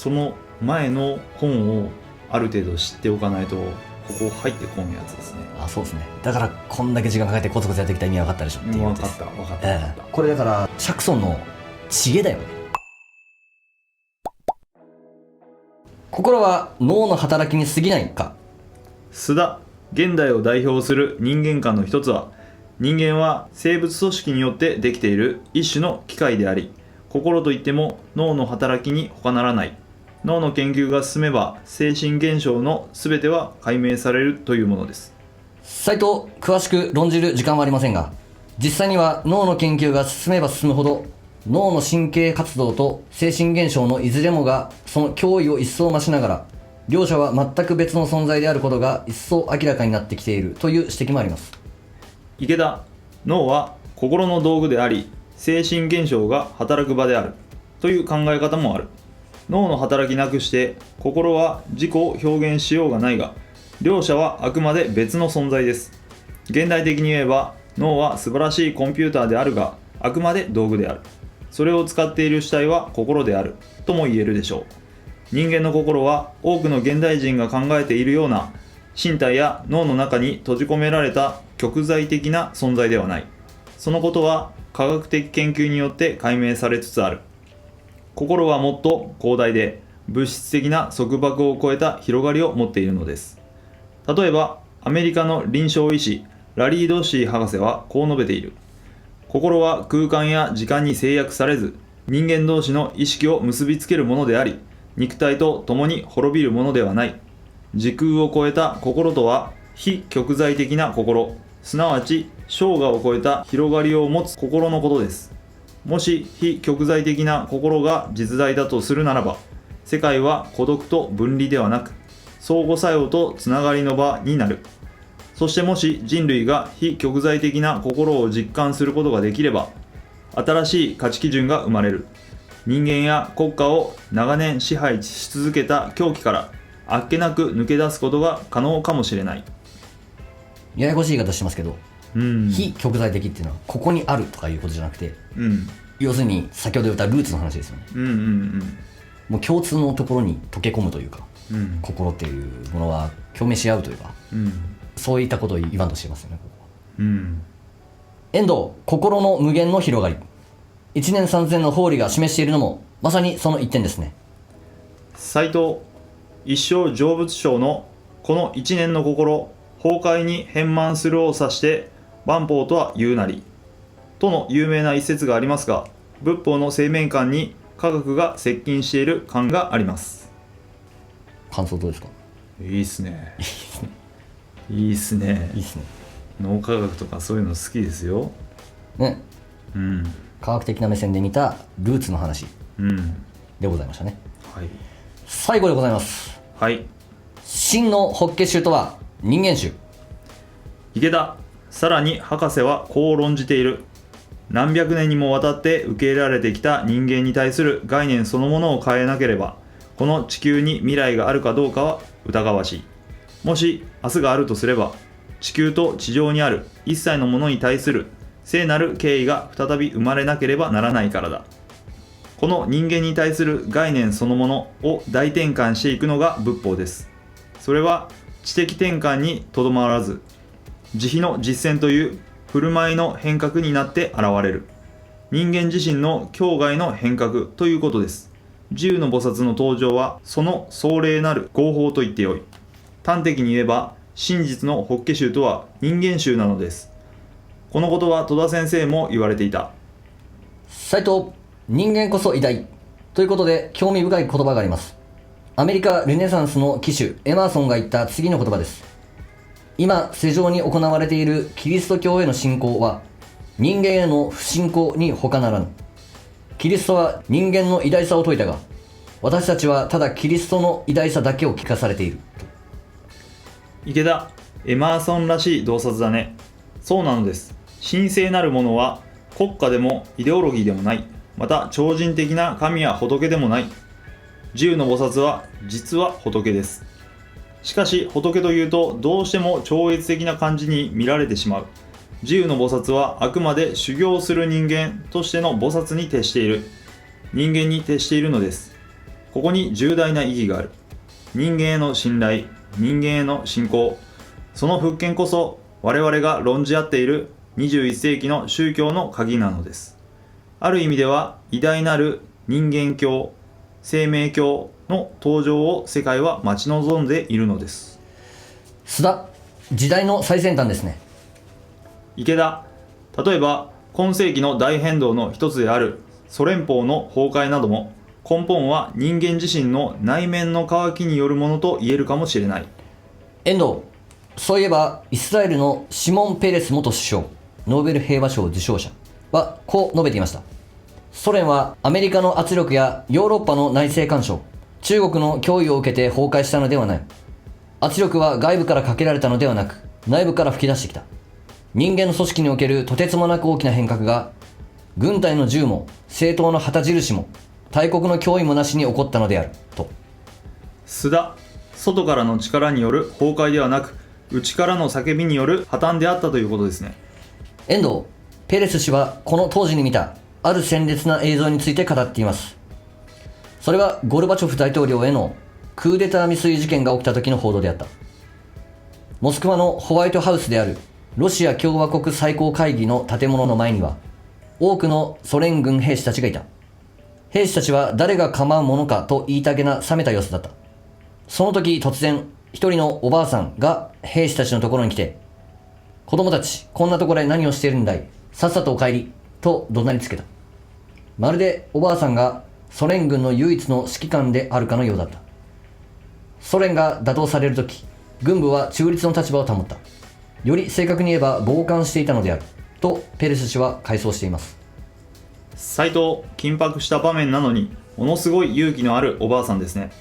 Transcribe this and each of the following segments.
その前の本をある程度知っておかないとここ入ってこんやつですね。あ、そうですね。だからこんだけ時間かけてコツコツやってきた意味分かったでしょっていうやつです。分かった。これだからシャクソンの知恵だよね。心は脳の働きに過ぎないか。須田、現代を代表する人間観の一つは、人間は生物組織によってできている一種の機械であり、心といっても脳の働きに他ならない。脳の研究が進めば精神現象の全ては解明されるというものです。斉藤、詳しく論じる時間はありませんが、実際には脳の研究が進めば進むほど脳の神経活動と精神現象のいずれもがその脅威を一層増しながら、両者は全く別の存在であることが一層明らかになってきているという指摘もあります。池田、脳は心の道具であり、精神現象が働く場であるという考え方もある。脳の働きなくして心は自己を表現しようがないが、両者はあくまで別の存在です。現代的に言えば、脳は素晴らしいコンピューターであるが、あくまで道具である。それを使っている主体は心であるとも言えるでしょう。人間の心は多くの現代人が考えているような身体や脳の中に閉じ込められた極材的な存在ではない。そのことは科学的研究によって解明されつつある。心はもっと広大で物質的な束縛を超えた広がりを持っているのです。例えばアメリカの臨床医師ラリー・ドッシー博士はこう述べている。心は空間や時間に制約されず、人間同士の意識を結びつけるものであり、肉体と共に滅びるものではない。時空を超えた心とは非極材的な心、すなわち生涯を超えた広がりを持つ心のことです。もし非極材的な心が実在だとするならば、世界は孤独と分離ではなく、相互作用とつながりの場になる。そしてもし人類が非極材的な心を実感することができれば、新しい価値基準が生まれる。人間や国家を長年支配し続けた狂気からあっけなく抜け出すことが可能かもしれない。ややこしい言い方してますけど、非極材的っていうのはここにあるとかいうことじゃなくて、要するに先ほど言ったルーツの話ですよね。もう共通のところに溶け込むというか、心っていうものは共鳴し合うというか、そういったことを言わんとしてますよね、ここは。遠藤、心の無限の広がり。1年3000の法理が示しているのもまさにその一点ですね。斉藤、一生成仏章のこの1年の心、崩壊に変満するを指して万法とは言うなりとの有名な一節がありますが、仏法の生命観に科学が接近している感があります。感想どうですか？いいっすね。いいっすね。脳科学とかそういうの好きですよね。科学的な目線で見たルーツの話でございましたね。最後でございます。真の法華宗とは人間宗。池田、さらに博士はこう論じている。何百年にもわたって受け入れられてきた人間に対する概念そのものを変えなければ、この地球に未来があるかどうかは疑わしい。もし明日があるとすれば、地球と地上にある一切のものに対する聖なる敬意が再び生まれなければならないからだ。この人間に対する概念そのものを大転換していくのが仏法です。それは知的転換にとどまらず、慈悲の実践という振る舞いの変革になって現れる。人間自身の境外の変革ということです。自由の菩薩の登場はその壮麗なる合法と言ってよい。端的に言えば真実の法華宗とは人間宗なのです。このことは戸田先生も言われていた。斉藤、人間こそ偉大ということで興味深い言葉があります。アメリカルネサンスの旗手エマーソンが言った次の言葉です。今世上に行われているキリスト教への信仰は人間への不信仰に他ならぬ。キリストは人間の偉大さを説いたが、私たちはただキリストの偉大さだけを聞かされている。池田、エマーソンらしい洞察だね。そうなのです。神聖なるものは国家でもイデオロギーでもない。また超人的な神や仏でもない。自由の菩薩は実は仏です。しかし仏というとどうしても超越的な感じに見られてしまう。自由の菩薩はあくまで修行する人間としての菩薩に徹している。人間に徹しているのです。ここに重大な意義がある。人間への信頼、人間への信仰、その復権こそ我々が論じ合っている21世紀の宗教の鍵なのです。ある意味では偉大なる人間教、生命教の登場を世界は待ち望んでいるのです。須田、時代の最先端ですね。池田、例えば今世紀の大変動の一つであるソ連邦の崩壊なども根本は人間自身の内面の渇きによるものと言えるかもしれない。遠藤、そういえばイスラエルのシモン・ペレス元首相、ノーベル平和賞受賞者はこう述べていました。ソ連はアメリカの圧力やヨーロッパの内政干渉、中国の脅威を受けて崩壊したのではない。圧力は外部からかけられたのではなく、内部から吹き出してきた。人間の組織におけるとてつもなく大きな変革が、軍隊の銃も政党の旗印も大国の脅威もなしに起こったのであると。須田、外からの力による崩壊ではなく、内からの叫びによる破綻であったということですね。遠藤、ペレス氏はこの当時に見たある鮮烈な映像について語っています。それはゴルバチョフ大統領へのクーデター未遂事件が起きた時の報道であった。モスクワのホワイトハウスであるロシア共和国最高会議の建物の前には多くのソ連軍兵士たちがいた。兵士たちは誰が構うものかと言いたげな冷めた様子だった。その時突然一人のおばあさんが兵士たちのところに来て、子供たち、こんなところで何をしているんだい、さっさとお帰りと怒鳴りつけた。まるでおばあさんがソ連軍の唯一の指揮官であるかのようだった。ソ連が打倒されるとき、軍部は中立の立場を保った。より正確に言えば傍観していたのであるとペレス氏は回想しています。斉藤、緊迫した場面なのにものすごい勇気のあるおばあさんですね。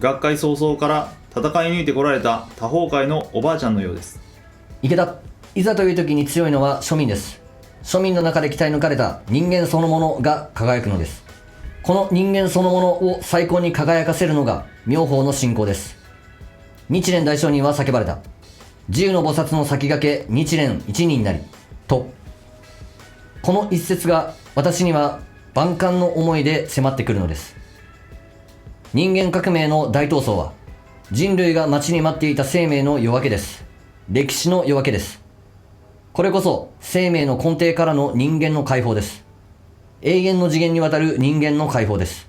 学会早々から戦い抜いてこられた多方界のおばあちゃんのようです。池田、いざという時に強いのは庶民です。庶民の中で鍛え抜かれた人間そのものが輝くのです。この人間そのものを最高に輝かせるのが妙法の信仰です。日蓮大聖人は叫ばれた。自由の菩薩の先駆け日蓮一人になりと。この一節が私には万感の思いで迫ってくるのです。人間革命の大闘争は人類が待ちに待っていた生命の夜明けです。歴史の夜明けです。これこそ生命の根底からの人間の解放です。永遠の次元にわたる人間の解放です。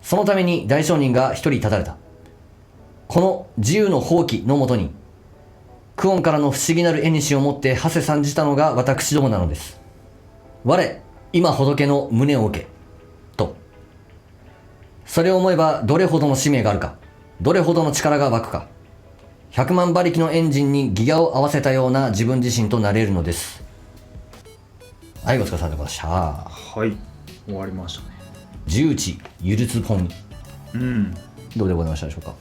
そのために大聖人が一人立たれた。この自由の放棄のもとにクオンからの不思議なる縁を持って馳せ参じたのが私どもなのです。我今仏の胸を受けと。それを思えばどれほどの使命があるか、どれほどの力が湧くか、100万馬力のエンジンにギアを合わせたような自分自身となれるのです。はい、お疲れ様でございました。はい、終わりましたね。十地ゆるつ本。どうでございましたでしょうか。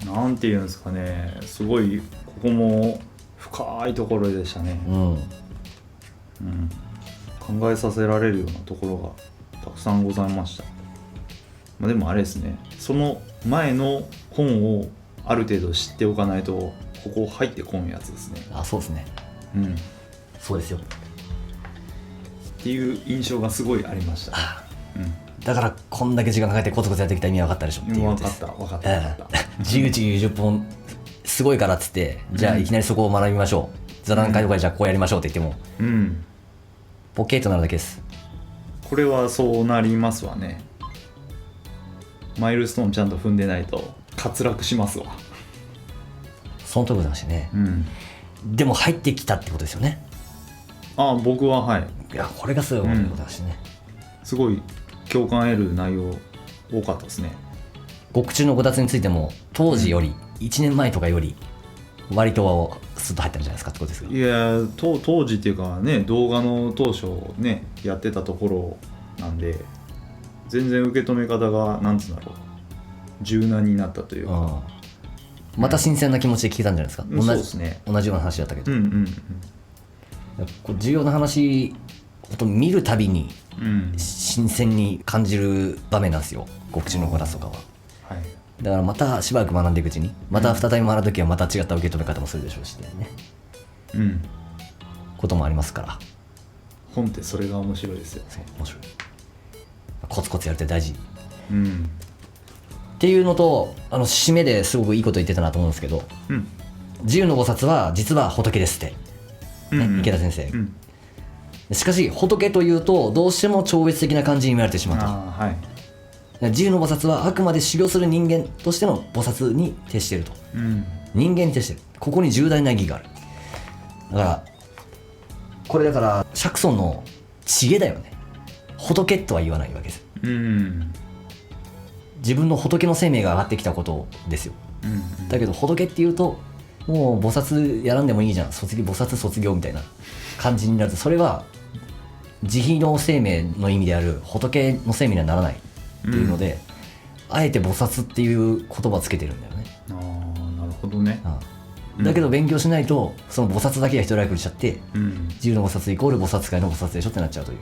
なんていうんですかね、すごいここも深いところでしたね。考えさせられるようなところがたくさんございました。でもあれですね、その前の本をある程度知っておかないとここ入ってこんやつですね。あ、そうですね。そうですよ。っていう印象がすごいありました。だからこんだけ時間かけてコツコツやってきた意味分かったでしょっていう分かった自由90本すごいからっつって、じゃあいきなりそこを学びましょう、座談会とかでじゃあこうやりましょうって言っても、ポケットなるだけです。これはそうなりますわね。マイルストーンちゃんと踏んでないと滑落しますわ。そのところだしね、でも入ってきたってことですよね。僕ははい。いや、これがすごいことだしね、すごい共感得る内容多かったですね。獄中のご達についても当時より、1年前とかより割とスッと入ったんじゃないですかってことですか。いや、当時っていうかね、動画の当初ねやってたところなんで、全然受け止め方がなんつうんだろう、柔軟になったというか、また新鮮な気持ちで聞けたんじゃないですか。そうですね。同じような話だったけど、重要な話を見るたびに新鮮に感じる場面なんですよ、獄中のご達とかは。だからまたしばらく学んでいくうちに、また再び学ぶときはまた違った受け止め方もするでしょうしね、こともありますから。本ってそれが面白いですよね。面白い。コツコツやるって大事。っていうのと締めですごくいいこと言ってたなと思うんですけど、自由の菩薩は実は仏ですって、池田先生、しかし仏というとどうしても超越的な感じに見られてしまうと、自由の菩薩はあくまで修行する人間としての菩薩に徹していると、人間に徹している。ここに重大な意義がある。だからこれだから釈尊の知恵だよね。仏とは言わないわけです。自分の仏の生命が上がってきたことですよ。だけど仏っていうともう菩薩やらんでもいいじゃん、菩薩卒業みたいな感じになると、それは慈悲の生命の意味である仏の生命にはならないっていうので、あえて菩薩っていう言葉をつけてるんだよね。なるほどね。だけど勉強しないとその菩薩だけが一人歩きしちゃって、自由の菩薩イコール菩薩界の菩薩でしょってなっちゃうという、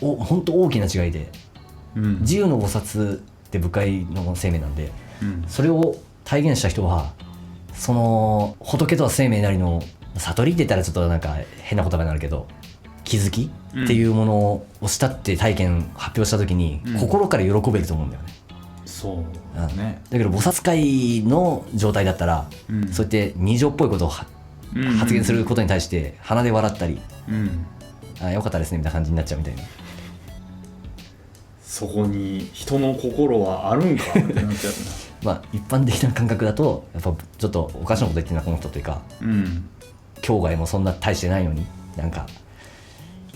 本当大きな違いで、自由の菩薩って部会の生命なんで、それを体現した人はその仏とは生命なりの悟りって言ったらちょっとなんか変な言葉になるけど、気づきっていうものをしたって体験発表した時に、心から喜べると思うんだよね。そうね。だけど菩薩界の状態だったら、そうやって人情っぽいことを発言することに対して鼻で笑ったり、よかったですねみたいな感じになっちゃうみたいな。そこに人の心はあるんかってなっちゃうまあ一般的な感覚だとやっぱちょっとおかしなこと言ってるなこの人というか、境外もそんな大してないのになんか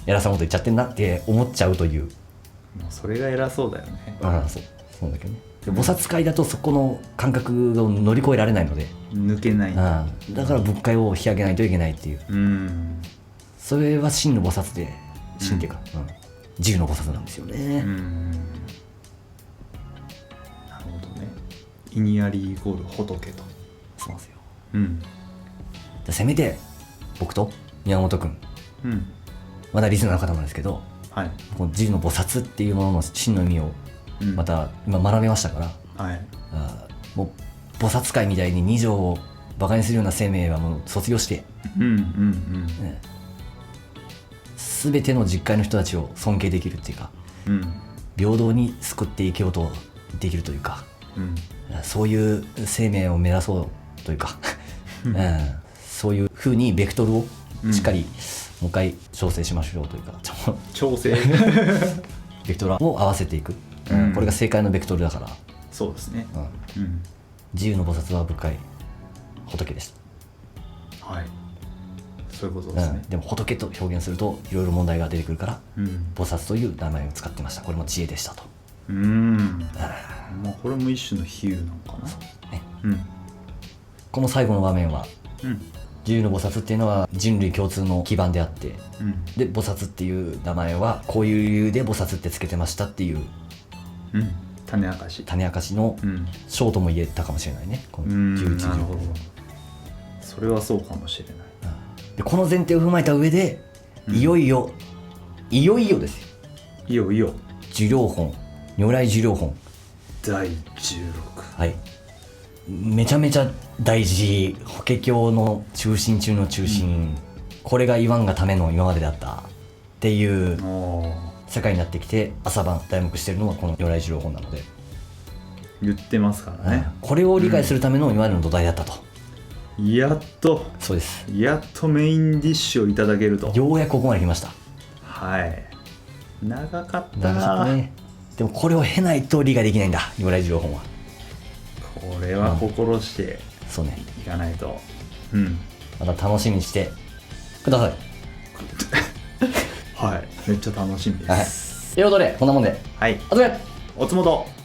偉そうなこと言っちゃってんなって思っちゃうという。それが偉そうだよね。そうだけどね。菩薩界だとそこの感覚を乗り越えられないので抜けない。だから仏界を引き上げないといけないっていう。それは真の菩薩で、真っていうか、自由の菩薩なんですよね。なるほどね。イニアリイコール仏と。そうなんですよ。せめて僕と宮本君、まだリスナーの方なんですけど、この自由の菩薩っていうものの真の意味をまた今学べましたから、もう菩薩界みたいに二条をバカにするような生命はもう卒業して、全ての実界の人たちを尊敬できるっていうか、平等に救っていけようとできるというか、そういう生命を目指そうというか、そういうふうにベクトルをしっかりもう一回調整しましょうというか、調整ベクトルを合わせていく、これが正解のベクトルだから。そうですね。自由の菩薩は部会仏でした。そういうことですね。でも仏と表現するといろいろ問題が出てくるから、菩薩という名前を使ってました。これも知恵でしたと。これも一種の比喩なのかな。この最後の場面は、自由の菩薩っていうのは人類共通の基盤であって、で菩薩っていう名前はこういう理由で菩薩ってつけてましたっていう、種明かしの章とも言えたかもしれないね。この11条。なるほど。それはそうかもしれない。でこの前提を踏まえた上で、いよいよですよ。いよいよ受領本、如来受領本第16。めちゃめちゃ大事、法華経の中心中の中心、これが言わんがための今までだったっていう世界になってきて、朝晩題目してるのはこの如来受領本なので言ってますからね。これを理解するための今までの土台だったと。やっと。そうです。やっとメインディッシュをいただけると。ようやくここまで来ました。長かったな。ね。でもこれを経ないと理解できないんだ、如来受領本は。これは心してそうね、いかないと。また楽しみにしてください。めっちゃ楽しみです。ということでこんなもんで、おつもと。